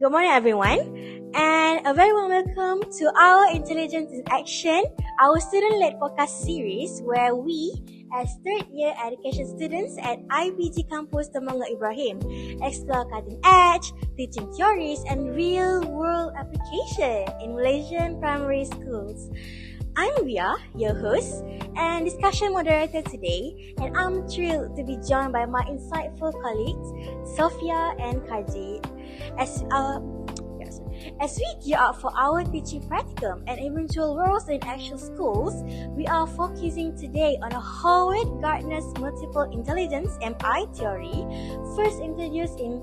Good morning, everyone, and a very warm welcome to our Intelligence in Action, our student-led podcast series where we, as third-year education students at IBG Campus Temenggong Ibrahim, explore cutting-edge teaching theories and real-world application in Malaysian primary schools. I'm Wiyah, your host and discussion moderator today, and I'm thrilled to be joined by my insightful colleagues, Sophea and Kajit. As we gear up for our teaching practicum and eventual roles in actual schools, we are focusing today on Howard Gardner's multiple intelligence (MI) theory, first introduced in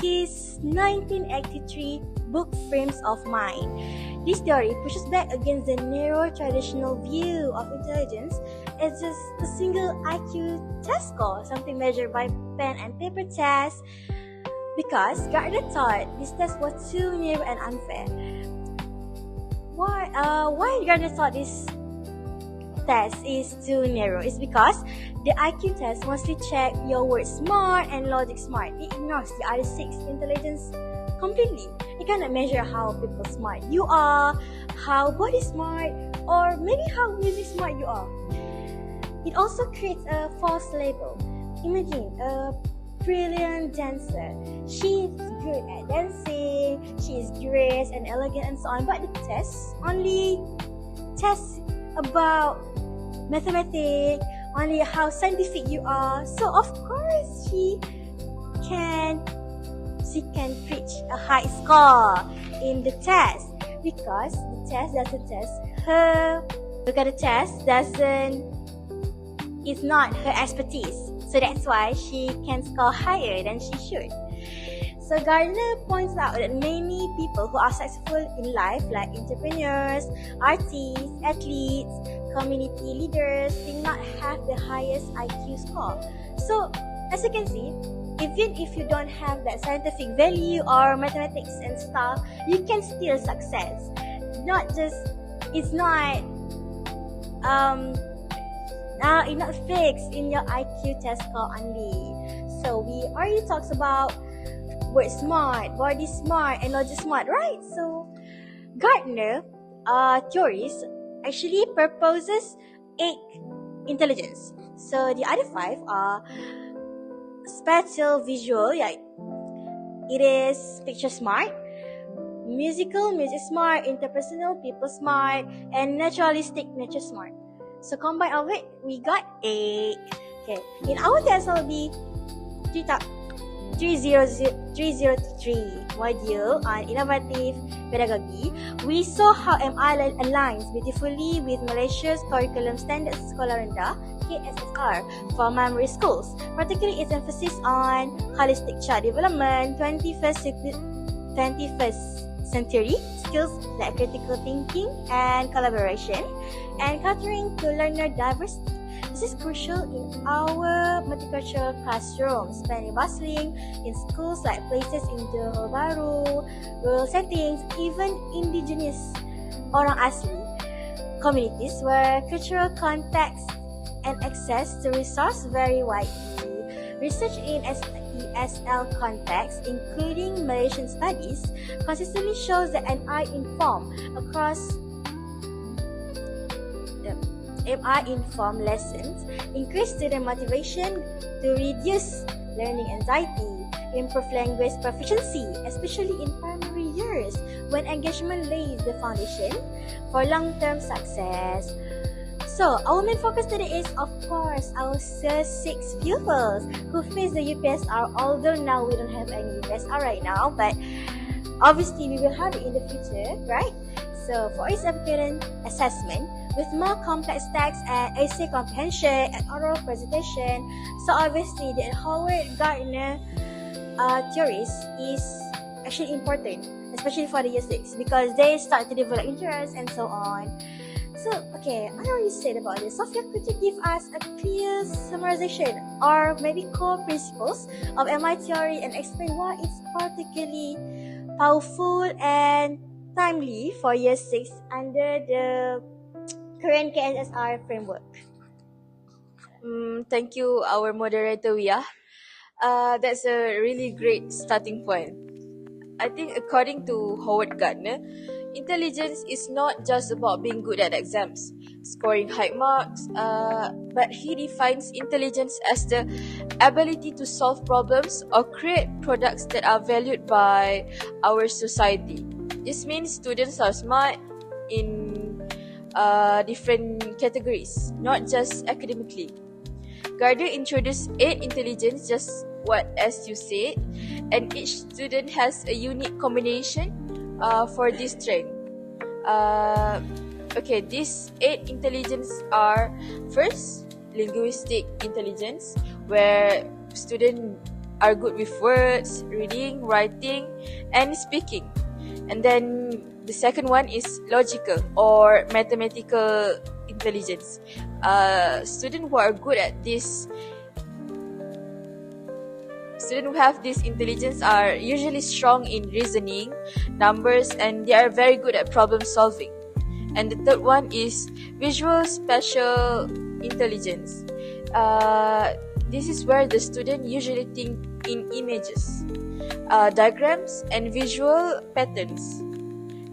his 1983 book Frames of Mind. This theory pushes back against the narrow traditional view of intelligence as just a single IQ test score, something measured by pen and paper tests, because Gardner thought this test was too narrow and unfair. Why Gardner thought this test is too narrow is because the IQ test mostly check your word smart and logic smart. It ignores the other 6 intelligence completely. It cannot measure how people smart you are, how body smart, or maybe how music smart you are. It also creates a false label. Imagine a brilliant dancer. She is good at dancing, she is graceful and elegant and so on, but the test only tests about mathematics, only how scientific you are. So of course she can reach a high score in the test because the test doesn't test her. Because the test it's not her expertise. So that's why she can score higher than she should. So Gardner points out that many people who are successful in life, like entrepreneurs, artists, athletes, community leaders, did not have the highest IQ score. So as you can see, even if you don't have that scientific value or mathematics and stuff, you can still success. It's not fixed in your IQ test score only. So we already talked about word smart, body smart, and logic smart, right? So Gardner theories actually proposes 8 intelligence. So the other 5 are spatial visual, it is picture smart, music smart, interpersonal people smart, and naturalistic nature smart. So combine all of it, we got 8. Okay, in our TSLB 3282 module on innovative pedagogy, we saw how MI aligns beautifully with Malaysia's curriculum standards Sekolah Rendah (KSSR) for primary schools, particularly its emphasis on holistic child development, 21st century skills like critical thinking and collaboration, and catering to learner diversity. This is crucial in our multicultural classrooms, spanning bustling in schools like places in Johor Bahru, rural settings, even indigenous orang asli communities where cultural context and access to resource vary widely. Research in ESL context, including Malaysian studies, consistently shows that MI informed lessons increase student motivation to reduce learning anxiety, improve language proficiency, especially in primary years when engagement lays the foundation for long-term success. So, our main focus today is, of course, our 6 pupils who face the UPSR, although now we don't have any UPSR right now, but obviously we will have it in the future, right? So, for its apparent assessment, with more complex text and essay comprehension and oral presentation, so obviously the Howard Gardner theories is actually important, especially for the year 6, because they start to develop interest and so on. So, okay, I already said about this. Sophia, could you give us a clear summarization or maybe core principles of MI theory and explain why it's particularly powerful and timely for year 6 under the current KSSR framework? Thank you, our moderator Wiyah. That's a really great starting point. I think according to Howard Gardner, intelligence is not just about being good at exams, scoring high marks, but he defines intelligence as the ability to solve problems or create products that are valued by our society. This means students are smart in different categories, not just academically. Gardner introduced 8 intelligence, just what as you said, and each student has a unique combination for this strength. These 8 intelligence are: first, linguistic intelligence, where students are good with words, reading, writing, and speaking. And then the second one is logical or mathematical intelligence. Students who are good at this, students who have this intelligence are usually strong in reasoning, numbers, and they are very good at problem solving. And the third one is visual spatial intelligence. This is where the student usually think in images, diagrams, and visual patterns.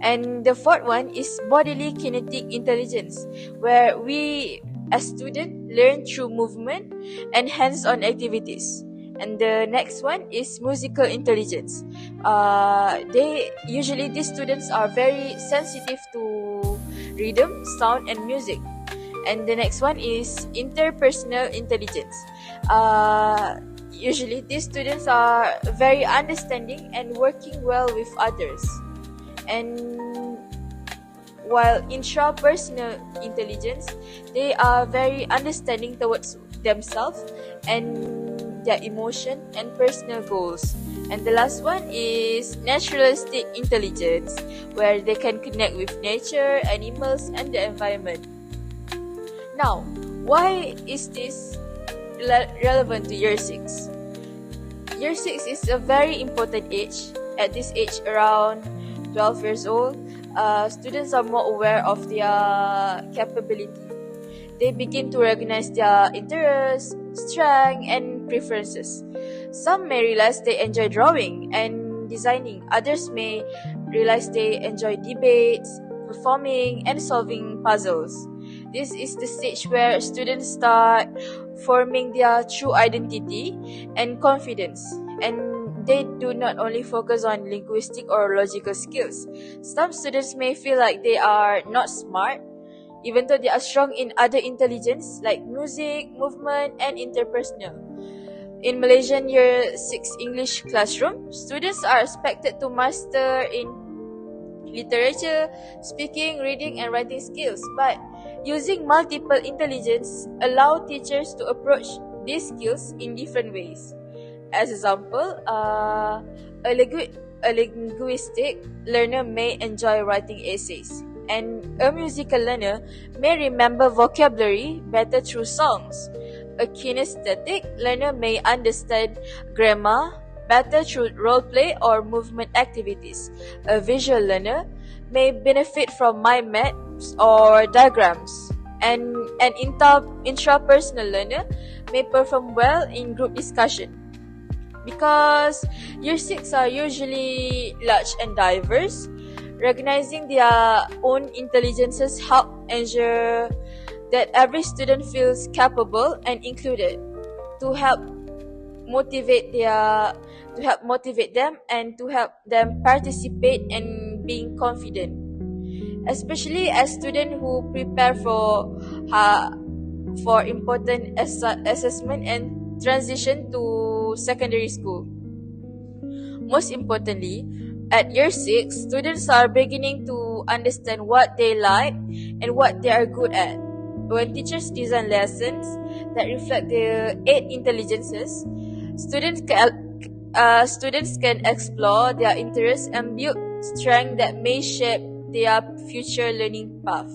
And the fourth one is bodily kinetic intelligence, where we as students learn through movement and hands-on activities. And the next one is musical intelligence. These students are very sensitive to rhythm, sound, and music. And the next one is interpersonal intelligence. Usually these students are very understanding and working well with others. And while intrapersonal intelligence, they are very understanding towards themselves and their emotion and personal goals. And the last one is naturalistic intelligence, where they can connect with nature, animals, and the environment. Now, why is this relevant to year 6? Year 6 is a very important age. At this age, around 12 years old, students are more aware of their capability. They begin to recognize their interests, strengths, and preferences. Some may realize they enjoy drawing and designing. Others may realize they enjoy debates, performing, and solving puzzles. This is the stage where students start forming their true identity and confidence. And they do not only focus on linguistic or logical skills. Some students may feel like they are not smart, even though they are strong in other intelligence like music, movement, and interpersonal. In Malaysian Year 6 English classroom, students are expected to master in literature, speaking, reading, and writing skills. But using multiple intelligence allow teachers to approach these skills in different ways. As example, a linguistic learner may enjoy writing essays, and a musical learner may remember vocabulary better through songs. A kinesthetic learner may understand grammar better through role play or movement activities. A visual learner may benefit from mind maps or diagrams. And an intrapersonal learner may perform well in group discussion. Because year 6 are usually large and diverse, recognizing their own intelligences help ensure that every student feels capable and included, to help motivate them and to help them participate and being confident, especially as students who prepare for important assessment and transition to secondary school. Most importantly, at year 6, students are beginning to understand what they like and what they are good at. When teachers design lessons that reflect their 8 intelligences, students can explore their interests and build strengths that may shape their future learning path.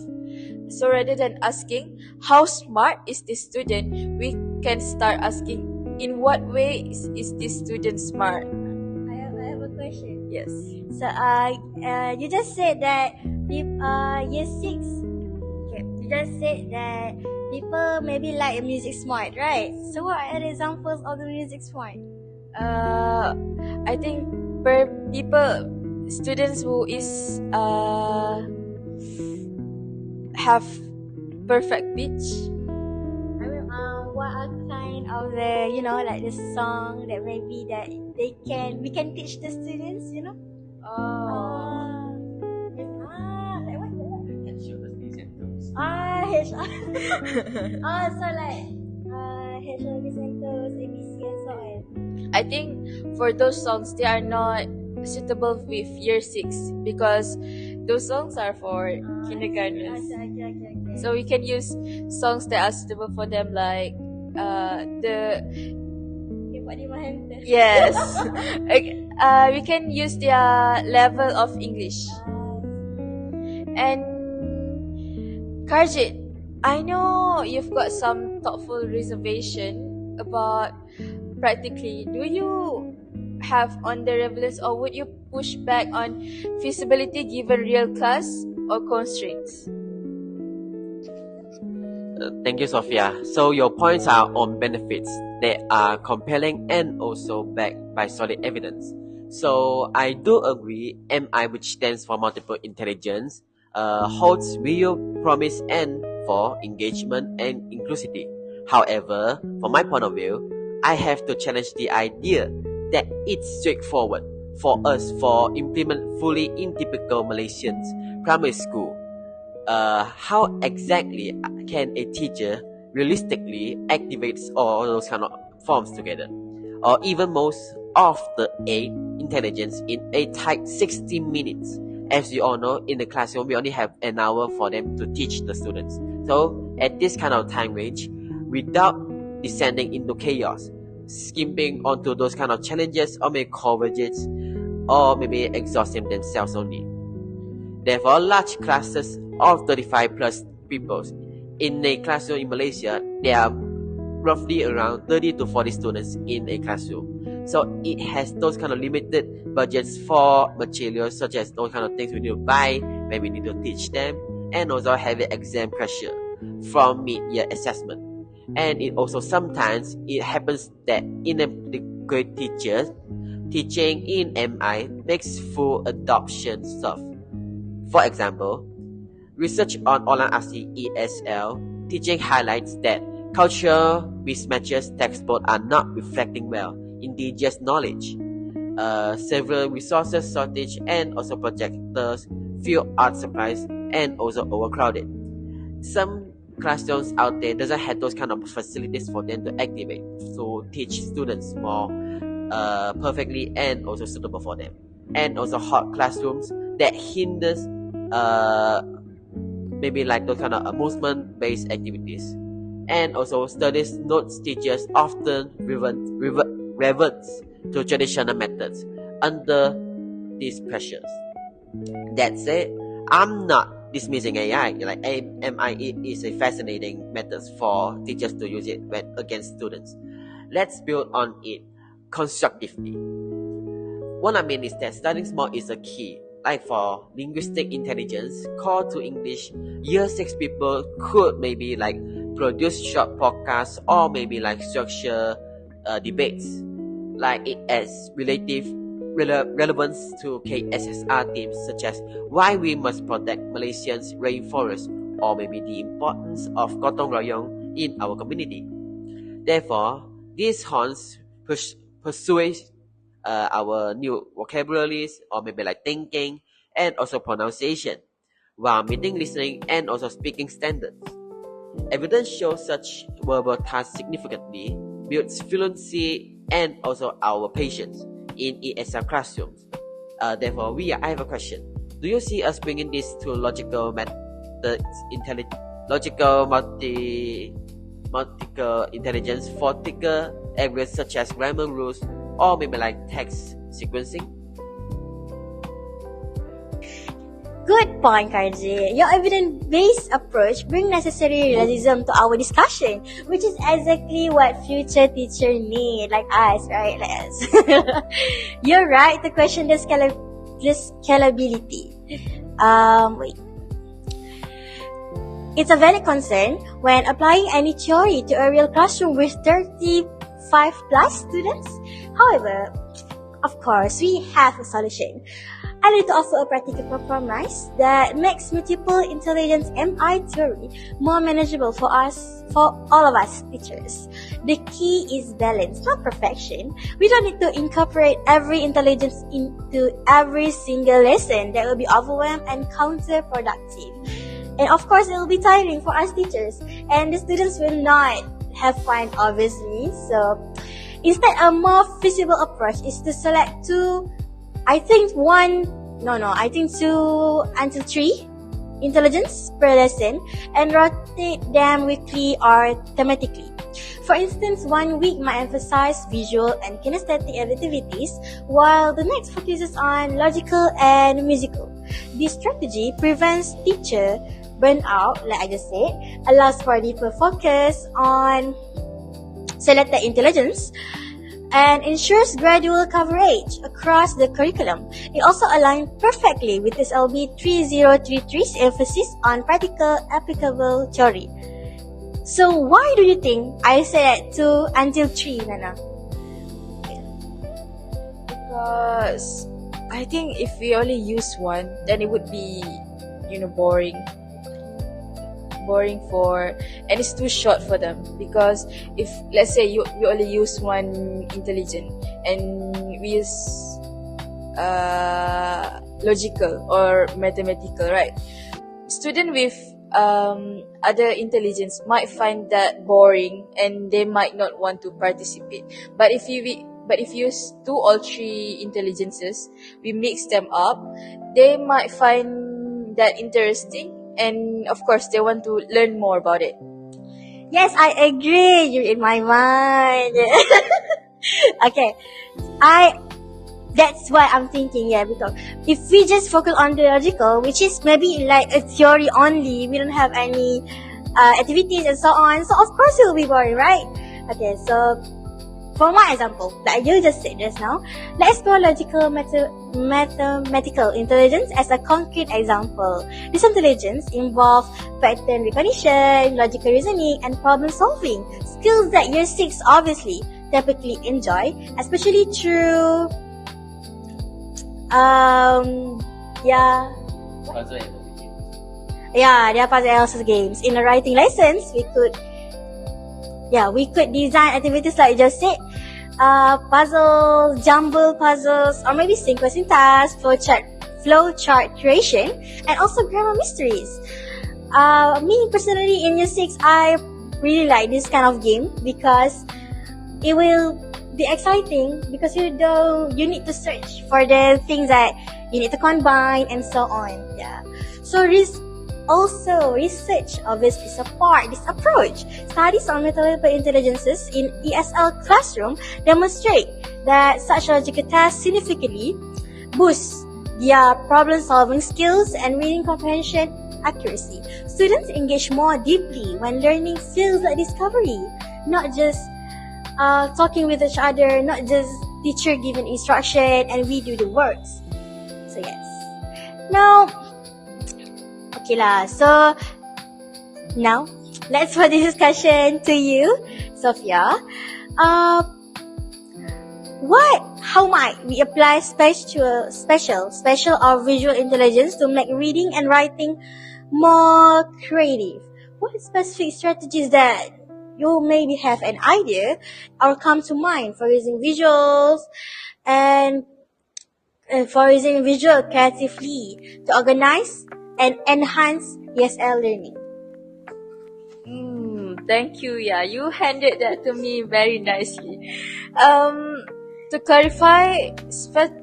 So rather than asking, how smart is this student, we can start asking, in what way is this student smart? I have a question. Yes. So, you just said that year 6, you just said that people maybe like music smart, right? So what are the examples of the music smart? I think students who is have perfect pitch. I mean, what are kind of the, like the song that maybe that we can teach the students, like what? So like, HLB Centers, ABC and so on. I think for those songs, they are not suitable with year 6 because those songs are for kindergartners. Okay. So we can use songs that are suitable for them, like yes. We can use their level of English. And Karjit, I know you've got some thoughtful reservation about practically. Do you have on the relevance, or would you push back on feasibility given real class or constraints? Thank you, Sophia. So your points are on benefits. They are compelling and also backed by solid evidence. So I do agree, MI, which stands for multiple intelligence, holds real promise and for engagement and inclusivity. However, from my point of view, I have to challenge the idea that it's straightforward for us for implement fully in typical Malaysian primary school. How exactly can a teacher realistically activate all those kind of forms together? Or even most of the 8 intelligence in a tight 60 minutes. As you all know, in the classroom, we only have an hour for them to teach the students. So at this kind of time range, without descending into chaos, skimping onto those kind of challenges or maybe coverages, or maybe exhausting themselves only. Therefore, large classes of 35 plus people in a classroom in Malaysia, there are roughly around 30 to 40 students in a classroom. So it has those kind of limited budgets for materials, such as those kind of things we need to buy when we need to teach them, and also heavy exam pressure from mid-year assessment. And it also sometimes it happens that inadequate teachers teaching in MI makes full adoption stuff. For example, research on online RC ESL teaching highlights that cultural mismatches textbooks are not reflecting well indigenous knowledge. Several resources shortage and also projectors, few art supplies, and also overcrowded. Some classrooms out there doesn't have those kind of facilities for them to activate, so teach students more perfectly and also suitable for them. And also hot classrooms that hinders maybe like those kind of movement-based activities. And also studies notes teachers often reverts to traditional methods under these pressures. That said, I'm not dismissing AI. Like MI is a fascinating method for teachers to use it against students. Let's build on it constructively. What I mean is that studying small is a key. Like for linguistic intelligence, call to English, year 6 people could maybe like produce short podcasts or maybe like structure debates. Like it adds relative relevance to KSSR themes such as why we must protect Malaysians' rainforests or maybe the importance of gotong royong in our community. Therefore, these horns pursue our new vocabularies or maybe like thinking and also pronunciation while meeting listening and also speaking standards. Evidence shows such verbal tasks significantly builds fluency and also our patience in ESL classrooms. Therefore, I have a question. Do you see us bringing this to logical methods, multiple intelligence for thicker areas such as grammar rules or maybe like text sequencing? Good point, Karji. Your evidence-based approach brings necessary realism to our discussion, which is exactly what future teachers need, like us, right? Like us. You're right to question the scalability. It's a valid concern when applying any theory to a real classroom with 35 plus students. However, Of course, we have a solution. I like to offer a practical compromise that makes multiple intelligence MI theory more manageable for all of us teachers. The key is balance, not perfection. We don't need to incorporate every intelligence into every single lesson. That will be overwhelmed and counterproductive. And of course, it will be tiring for us teachers, and the students will not have fun, obviously. So instead, a more feasible approach is to select two until three intelligence per lesson and rotate them weekly or thematically. For instance, 1 week might emphasize visual and kinesthetic activities, while the next focuses on logical and musical. This strategy prevents teacher burnout, like I just said, allows for deeper focus on selected intelligence, and ensures gradual coverage across the curriculum. It also aligns perfectly with TSLB3282's emphasis on practical applicable theory. So why do you think I said 2 until 3, Nana? Because I think if we only use one, then it would be, boring and it's too short for them. Because if, let's say, you only use one intelligent and we use logical or mathematical, right? Student with other intelligence might find that boring and they might not want to participate. But if you use 2 or 3 intelligences, we mix them up, they might find that interesting, and of course they want to learn more about it. Yes, I agree. You're in my mind. Okay. That's what I'm thinking, because if we just focus on the logical, which is maybe like a theory only, we don't have any activities and so on, so of course it will be boring, right? Okay, so for my example, that you just said just now, let's explore logical mathematical intelligence as a concrete example. This intelligence involves pattern recognition, logical reasoning, and problem solving, skills that year 6 obviously typically enjoy, especially through their puzzle games. In the writing lessons, we could design activities like you just said, puzzles, jumble puzzles, or maybe sequencing tasks, flow chart creation, and also grammar mysteries. Me personally, in year 6, I really like this kind of game because it will be exciting, because you need to search for the things that you need to combine and so on. So research obviously support this approach. Studies on mathematical intelligences in ESL classroom demonstrate that such logical tasks significantly boost their problem-solving skills and reading comprehension accuracy. Students engage more deeply when learning feels like discovery, not just talking with each other, not just teacher giving instruction and we do the works. So yes. Now, okay lah. So now let's put this discussion to you, Sophia. How might we apply special or visual intelligence to make reading and writing more creative? What specific strategies that you maybe have an idea or come to mind for using visuals and for using visual creatively to organize and enhance ESL learning? Thank you. Yeah, you handed that to me very nicely. To clarify,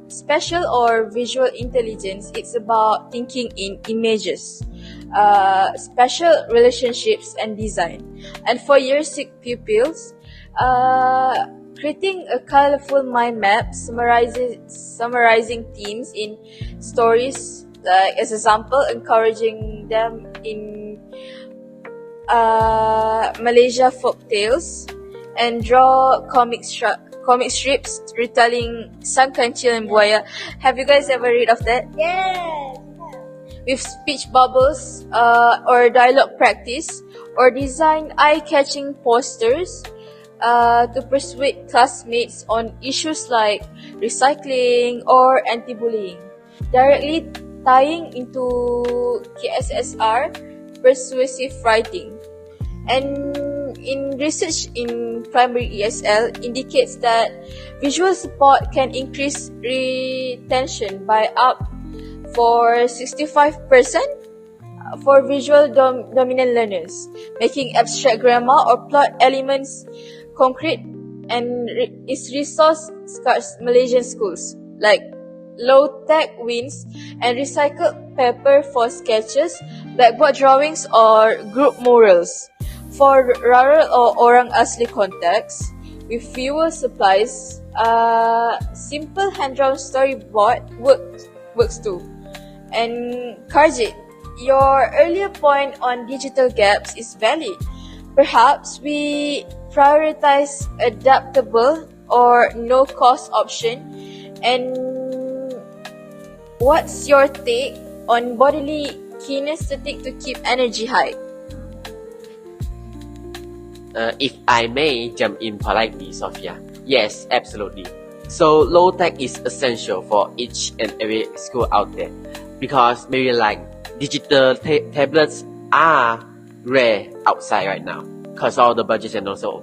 special or visual intelligence, it's about thinking in images, special relationships, and design. And for year 6 pupils, creating a colorful mind map summarizing themes in stories, like as example, encouraging them in Malaysia folk tales, and draw comic strips retelling Sang Kancil and Wiyah. Have you guys ever read of that? Yes. With speech bubbles or dialogue practice, or design eye-catching posters to persuade classmates on issues like recycling or anti-bullying, directly tying into KSSR persuasive writing. And in research in primary ESL indicates that visual support can increase retention by up for 65% for visual dominant learners, making abstract grammar or plot elements concrete and is resource scarce Malaysian schools like low-tech wins and recycled paper for sketches, blackboard drawings or group murals. For rural or orang asli context, with fewer supplies, simple hand-drawn storyboard works too. And Karjit, your earlier point on digital gaps is valid. Perhaps we prioritize adaptable or no-cost option. And what's your take on bodily kinesthetic to keep energy high? If I may jump in politely, Sophia. Yes, absolutely. So low tech is essential for each and every school out there because maybe like digital tablets are rare outside right now because of the budgets and also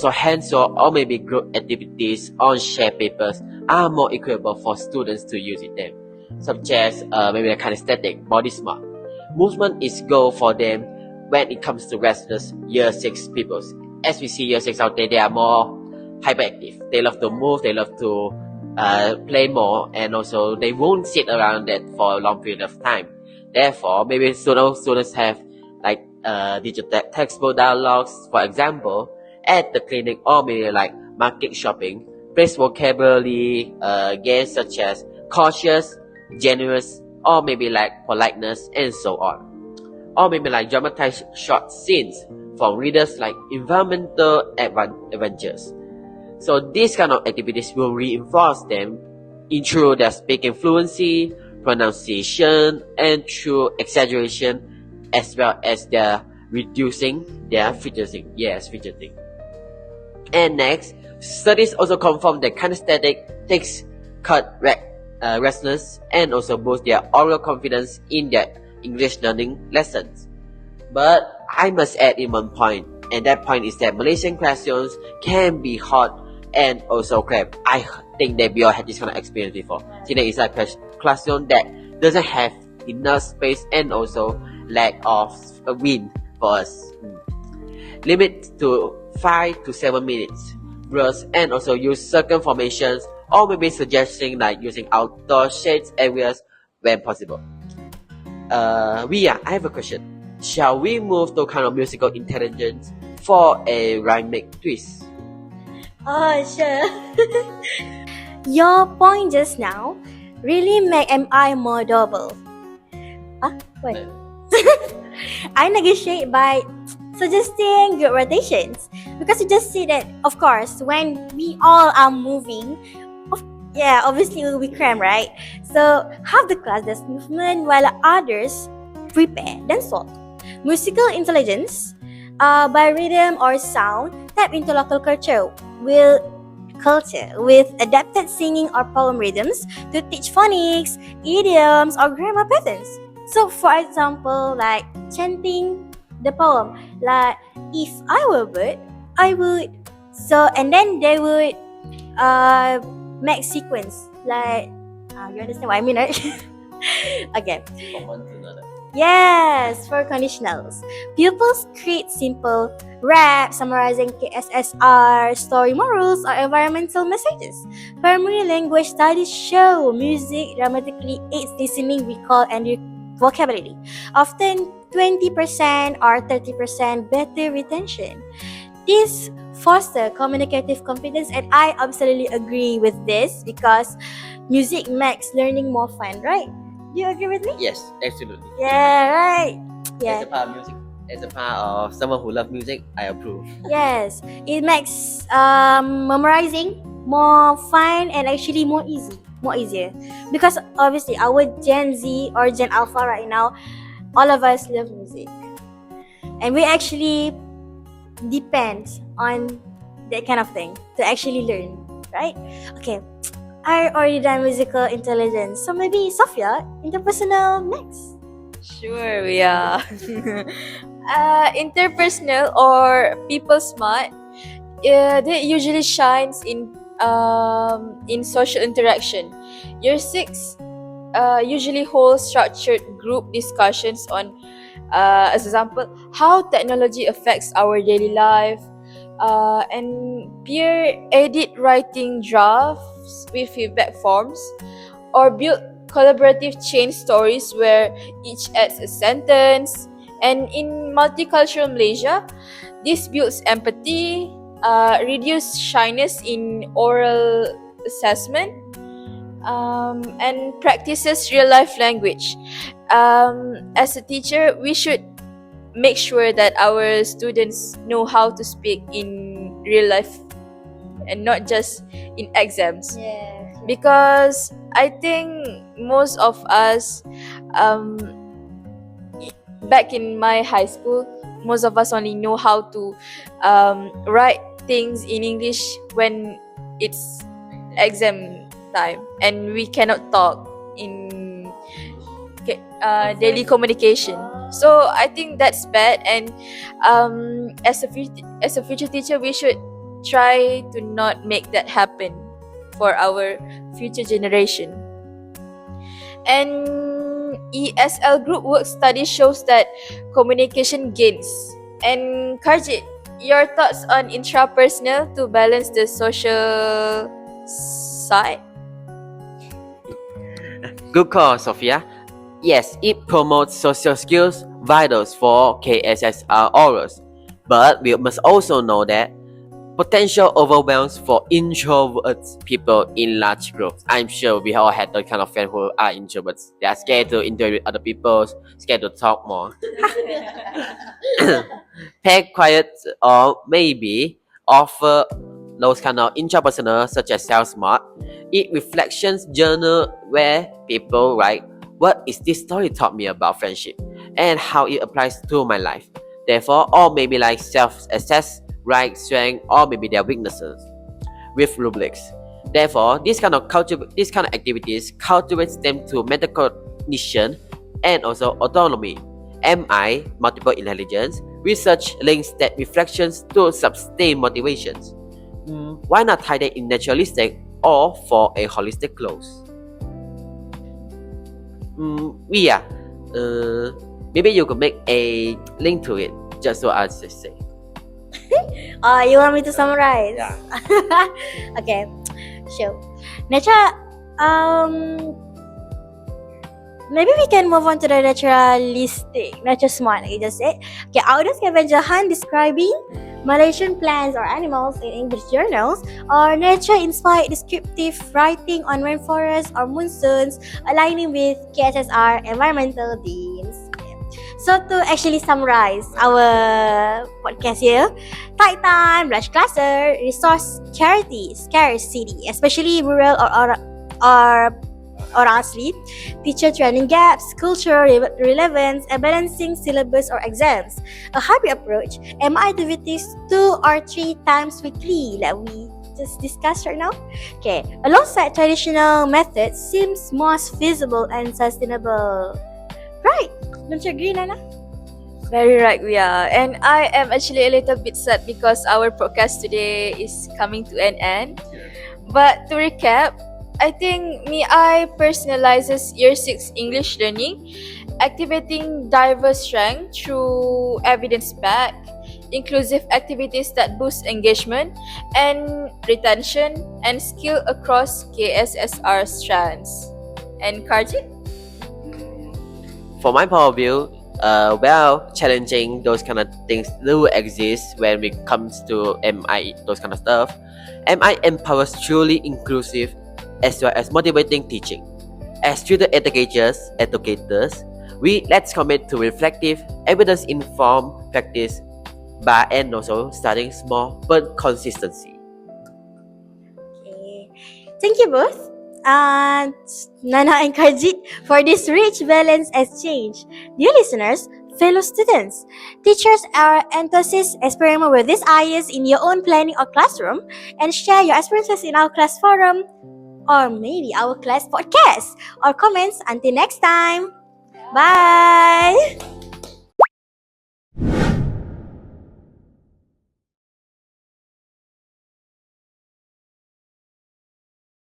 hands-on or maybe group activities on shared papers are more equitable for students to use it them, such as maybe a kinesthetic, body smart. Movement is goal for them when it comes to restless year 6 people. As we see year 6 out there, they are more hyperactive. They love to move, they love to play more, and also they won't sit around that for a long period of time. Therefore, maybe students have like digital textbook dialogues, for example, at the clinic or maybe like market shopping, place vocabulary games such as cautious, generous, or maybe like politeness and so on. Or maybe like dramatized short scenes from readers like environmental adventures. So these kind of activities will reinforce them through their speaking fluency, pronunciation, and through exaggeration, as well as their reducing their fidgeting. Yes, fidgeting. And next, studies also confirm that kinesthetic takes cut restlessness and also boost their oral confidence in their English learning lessons. But I must add in one point, and that point is that Malaysian classrooms can be hot and also cramped. I think that we all had this kind of experience before. See, there is a classroom that doesn't have enough space and also lack of wind for us. Limit to 5 to 7 minutes bursts and also use circle formations or maybe suggesting like using outdoor shades areas when possible. Wiyah, I have a question. Shall we move to kind of musical intelligence for a rhythmic twist? Oh, sure. Your point just now really make MI more double. What? I negotiate by suggesting good rotations because you just see that, of course, when we all are moving, obviously it will be cramped, right? So half the class does movement while others prepare then solve. Musical intelligence, by rhythm or sound, tap into local culture with adapted singing or poem rhythms to teach phonics, idioms, or grammar patterns. So, for example, like chanting the poem, like if I were a bird, I would. So, and then they would make sequence like you understand what I mean, right? Okay. From one to another. Yes, for conditionals. Pupils create simple rap summarizing KSSR, story morals, or environmental messages. Primary language studies show music dramatically aids listening, recall, and vocabulary. Often 20% or 30% better retention. This foster communicative confidence, and I absolutely agree with this because music makes learning more fun, right? Do you agree with me? Yes, absolutely. Yeah, right. Yeah. As a part of music, as a part of someone who loves music, I approve. Yes, it makes memorizing more fun and actually more easier. Because obviously our Gen Z or Gen Alpha right now, all of us love music, and we actually depend on that kind of thing to actually learn, right? Okay, I already done musical intelligence, so maybe Sophia, interpersonal next. Sure, yeah. Interpersonal or people smart, that usually shines in social interaction. Year six usually holds structured group discussions on, as example, how technology affects our daily life, and peer edit writing drafts with feedback forms, or build collaborative chain stories where each adds a sentence. And in multicultural Malaysia, this builds empathy, reduce shyness in oral assessment, and practices real life language. As a teacher, we should make sure that our students know how to speak in real life and not just in exams. Yeah. Because I think most of us, um, back in my high school, most of us only know how to write things in English when it's exam time, and we cannot talk in daily communication. So I think that's bad, and as a future teacher, we should try to not make that happen for our future generation. And ESL group work study shows that communication gains. And Karjit, your thoughts on intrapersonal to balance the social side? Good call, Sophia. Yes, it promotes social skills vital for KSSR orals. But we must also know that potential overwhelms for introverts people in large groups. I'm sure we all had that kind of friends who are introverts. They are scared to interact with other people, scared to talk more. Pay quiet or maybe offer those kind of intrapersonal such as self-smart. It reflections journal where people write what is this story taught me about friendship and how it applies to my life. Therefore, or maybe like self-assess, right strength, or maybe their weaknesses with rubrics. Therefore, this kind of activities cultivates them to metacognition and also autonomy. MI, multiple intelligence, research links that reflections to sustain motivations. Why not tie that in naturalistic or for a holistic close? Wiyah, maybe you could make a link to it just so as I say. You want me to summarize? Yeah. Okay, sure. Nature, maybe we can move on to the naturalistic, nature smart, like you just said. Okay, Audio Scavenger Hunt describing Malaysian plants or animals in English journals, or nature-inspired descriptive writing on rainforests or monsoons, aligning with KSSR environmental themes. So to actually summarize our podcast here, tight time, large cluster, resource scarcity, especially rural or asli, teacher training gaps, cultural relevance, and balancing syllabus or exams. A hybrid approach, MI activities 2 or 3 times weekly, like we just discussed right now. Okay, alongside traditional methods seems most feasible and sustainable. Right, don't you agree, Nana? Very right, we are. And I am actually a little bit sad because our podcast today is coming to an end. But to recap, I think I personalizes Year 6 English learning, activating diverse strength through evidence-backed, inclusive activities that boost engagement and retention and skill across KSSR strands. And Karjit? For my point of view, challenging those kind of things do exist when it comes to MI, those kind of stuff. MI empowers truly inclusive as well as motivating teaching. As student educators, let's commit to reflective, evidence-informed practice by and also starting small but consistency. Okay. Thank you both, and Nana and Karjit, for this rich balance exchange. Dear listeners, Fellow students, teachers are enthusiasts. Experiment with these ideas in your own planning or classroom and share your experiences in our class forum or maybe our class podcast or comments. Until next time, bye.